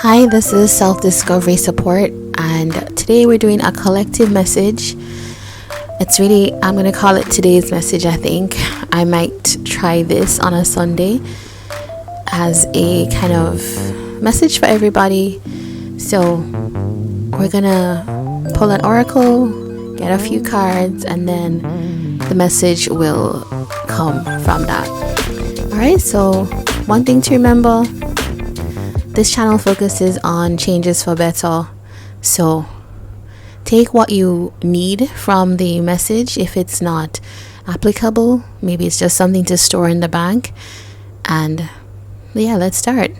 Hi, this is Self Discovery Support, and today we're doing a collective message. I'm going to call it today's message. I think I might try this on a Sunday as a kind of message for everybody. So, we're going to pull an oracle, get a few cards, and then the message will come from that. Alright, so one thing to remember. This channel focuses on changes for better, so take what you need from the message. If it's not applicable, maybe it's just something to store in the bank. And yeah, let's start.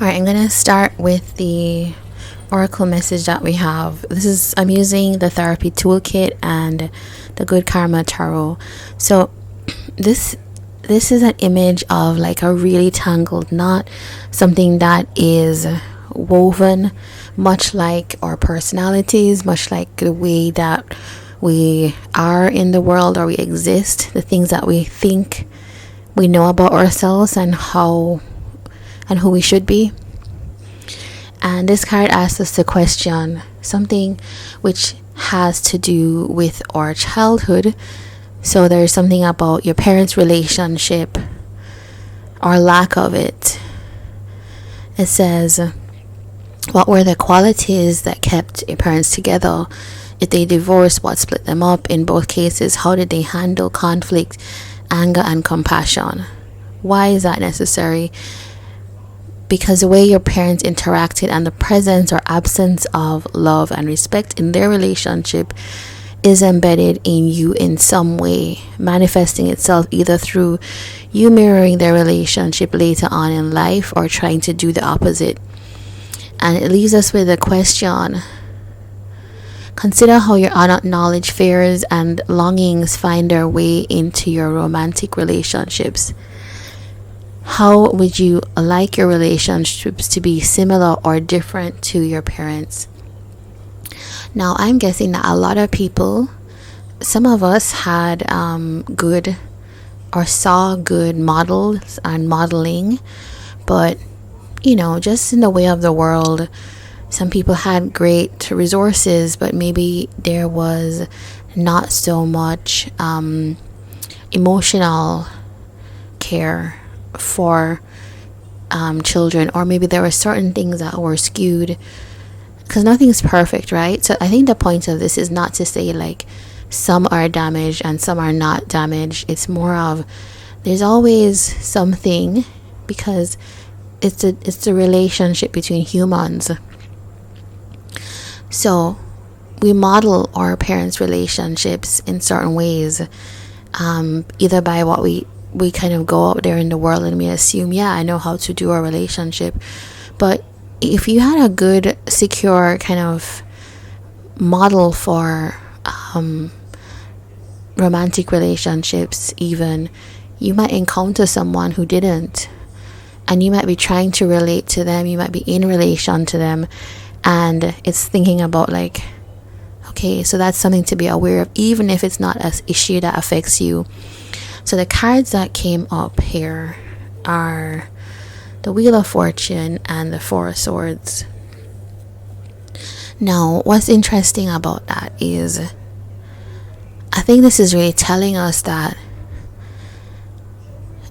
Alright, I'm going to start with the oracle message that we have. I'm using the therapy toolkit and the Good Karma Tarot. So this is an image of like a really tangled knot, something that is woven, much like our personalities, much like the way that we are in the world or we exist, the things that we think we know about ourselves and who we should be. And this card asks us to question something which has to do with our childhood. So there's something about your parents' relationship or lack of it. It says, what were the qualities that kept your parents together? If they divorced, what split them up? In both cases, how did they handle conflict, anger, and compassion? Why is that necessary? Because the way your parents interacted and the presence or absence of love and respect in their relationship is embedded in you in some way, manifesting itself either through you mirroring their relationship later on in life or trying to do the opposite. And it leaves us with a question. Consider how your unacknowledged fears and longings find their way into your romantic relationships. How would you like your relationships to be similar or different to your parents? Now, I'm guessing that a lot of people, some of us had good or saw good models and modeling, but just in the way of the world, some people had great resources, but maybe there was not so much emotional care for children, or maybe there were certain things that were skewed, because nothing's perfect, right? So I think the point of this is not to say like some are damaged and some are not damaged. It's more of there's always something, because it's the relationship between humans. So we model our parents' relationships in certain ways, either by what we kind of go out there in the world and we assume, I know how to do a relationship. But if you had a good, secure kind of model for romantic relationships, even, you might encounter someone who didn't. And you might be trying to relate to them. You might be in relation to them. And it's thinking about like, okay, so that's something to be aware of, even if it's not an issue that affects you. So the cards that came up here are the Wheel of Fortune and the Four of Swords. Now, what's interesting about that is, I think this is really telling us that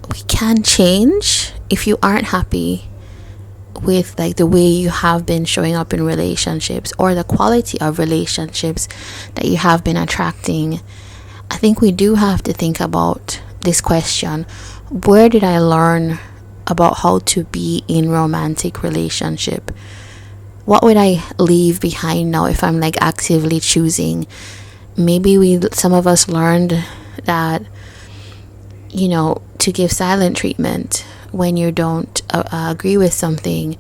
we can change. If you aren't happy with like the way you have been showing up in relationships or the quality of relationships that you have been attracting, I think we do have to think about this question. Where did I learn about how to be in romantic relationship? What would I leave behind now if I'm like actively choosing maybe some of us learned that, to give silent treatment when you don't agree with something.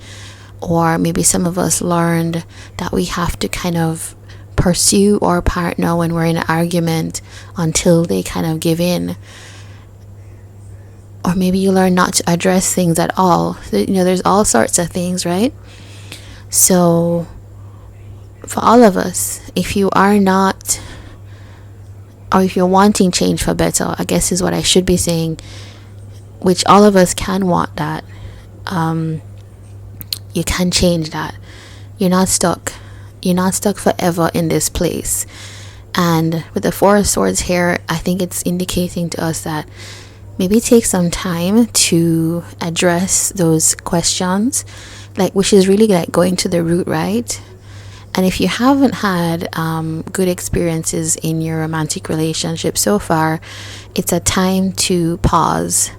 Or maybe some of us learned that we have to kind of pursue our partner when we're in an argument until they kind of give in. Or maybe you learn not to address things at all. There's all sorts of things, right? So for all of us, if you are not, or if you're wanting change for better, I guess is what I should be saying, which all of us can want that. You can change that. You're not stuck. You're not stuck forever in this place. And with the Four of Swords here, I think it's indicating to us that maybe take some time to address those questions, which is really going to the root, right? And if you haven't had good experiences in your romantic relationship so far, it's a time to pause,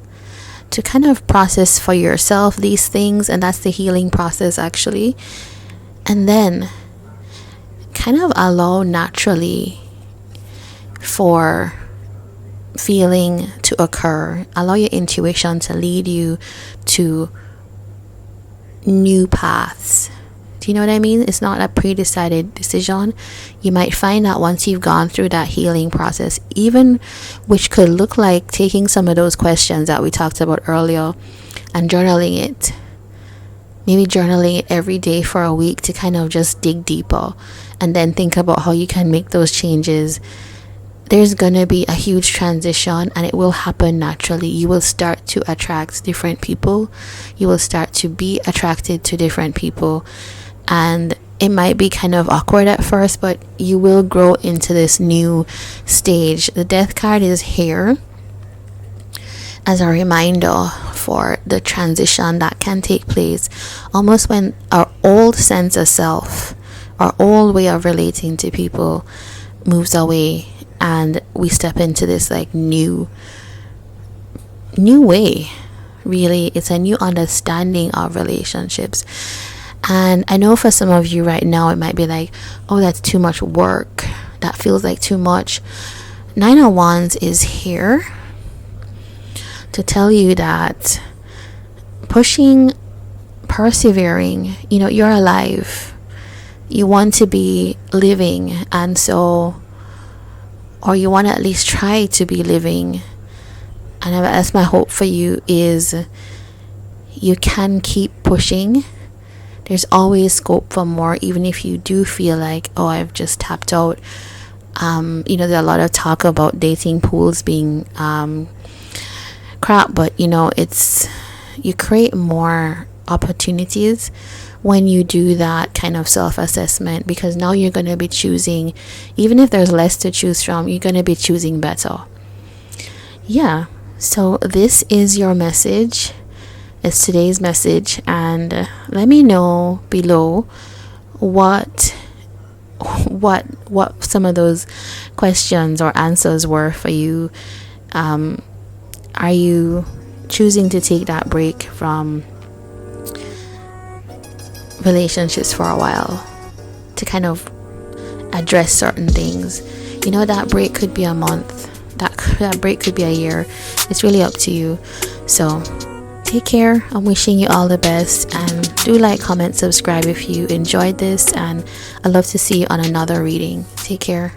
to kind of process for yourself these things. And that's the healing process, actually. And then kind of allow naturally for feeling to occur. Allow your intuition to lead you to new paths. Do you know what I mean? It's not a pre-decided decision. You might find that once you've gone through that healing process, even which could look like taking some of those questions that we talked about earlier and journaling it. Maybe journaling it every day for a week to kind of just dig deeper and then think about how you can make those changes. There's going to be a huge transition, and it will happen naturally. You will start to attract different people. You will start to be attracted to different people. And it might be kind of awkward at first, but you will grow into this new stage. The Death card is here as a reminder for the transition that can take place, almost when our old sense of self, our old way of relating to people moves away, and we step into this new way. Really, it's a new understanding of relationships. And I know for some of you right now, it might be like, oh, that's too much work. That feels like too much. 9 of Wands is here to tell you that pushing, persevering, you're alive. You want to be living, and so, or you want to at least try to be living. And that's my hope for you, is you can keep pushing. There's always scope for more, even if you do feel like, oh, I've just tapped out. There's a lot of talk about dating pools being crap, but it's, you create more opportunities when you do that kind of self-assessment, because now you're going to be choosing, even if there's less to choose from, you're going to be choosing better. Yeah, so this is your message. It's today's message, and let me know below what some of those questions or answers were for you. Are you choosing to take that break from relationships for a while to kind of address certain things? That break could be a month, that break could be a year. It's really up to you. So take care. I'm wishing you all the best, and do like, comment, subscribe if you enjoyed this, and I'd love to see you on another reading. Take care.